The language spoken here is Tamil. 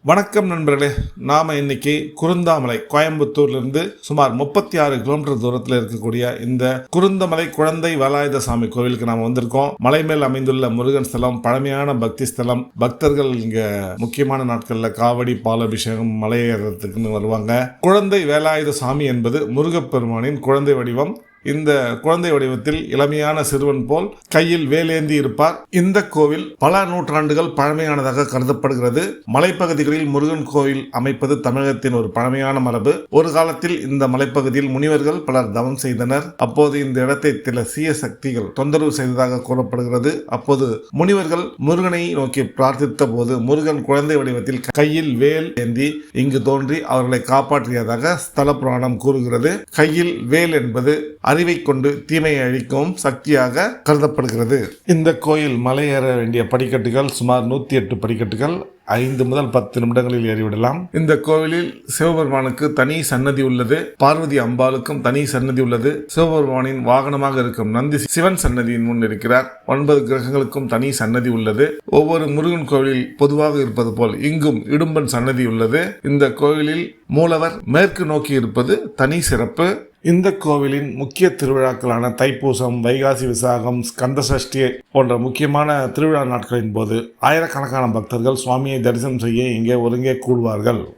வணக்கம் நண்பர்களே. நாம இன்னைக்கு குருந்தாமலை கோயம்புத்தூர்லேருந்து சுமார் 36 கிலோமீட்டர் தூரத்தில் இருக்கக்கூடிய இந்த குருந்தமலை குழந்தை வேலாயுத சாமி கோவிலுக்கு நாம் வந்திருக்கோம். மலை மேல் அமைந்துள்ள முருகன் ஸ்தலம், பழமையான பக்தி ஸ்தலம். பக்தர்கள் இங்க முக்கியமான நாட்கள்ல காவடி, பாலபிஷேகம், மலையேறதுக்குன்னு வருவாங்க. குழந்தை வேலாயுத சாமி என்பது முருகப்பெருமானின் குழந்தை வடிவம். இந்த குழந்தை வடிவத்தில் இளமையான சிறுவன் போல் கையில் வேலேந்தி இருப்பார். இந்த கோவில் பல நூற்றாண்டுகள் பழமையானதாக கருதப்படுகிறது. மலைப்பகுதிகளில் முருகன் கோவில் அமைப்பது தமிழகத்தின் ஒரு பழமையான மரபு. ஒரு காலத்தில் இந்த மலைப்பகுதியில் முனிவர்கள் பலர் தவம் செய்தனர். அப்போது இந்த இடத்தை சில தீய சக்திகள் தொந்தரவு செய்ததாக கூறப்படுகிறது. அப்போது முனிவர்கள் முருகனை நோக்கி பிரார்த்தித்த போது முருகன் குழந்தை வடிவத்தில் கையில் வேல் ஏந்தி இங்கு தோன்றி அவர்களை காப்பாற்றியதாக ஸ்தல புராணம் கூறுகிறது. கையில் வேல் என்பது அறிவை கொண்டு தீமையை அழிக்கும் சக்தியாக கருதப்படுகிறது. இந்த கோயில் மலையேற வேண்டிய படிக்கட்டுகள் சுமார் 108 படிக்கட்டுகள். 5 முதல் 10 நிமிடங்களில் ஏறிவிடலாம். இந்த கோவிலில் சிவபெருமானுக்கு தனி சன்னதி உள்ளது. பார்வதி அம்பாளுக்கும் தனி சன்னதி உள்ளது. சிவபெருமானின் வாகனமாக இருக்கும் நந்தி சிவன் சன்னதியின் முன் இருக்கிறார். 9 கிரகங்களுக்கும் தனி சன்னதி உள்ளது. ஒவ்வொரு முருகன் கோவிலில் பொதுவாக இருப்பது போல் இங்கும் இடும்பன் சன்னதி உள்ளது. இந்த கோவிலில் மூலவர் மேற்கு நோக்கி இருப்பது தனி சிறப்பு. இந்த கோவிலின் முக்கிய திருவிழாக்களான தைப்பூசம், வைகாசி விசாகம், ஸ்கந்த சஷ்டி போன்ற முக்கியமான திருவிழா நாட்களின் போது ஆயிரக்கணக்கான பக்தர்கள் சுவாமியை தரிசனம் செய்ய இங்கே ஒருங்கே கூடுவார்கள்.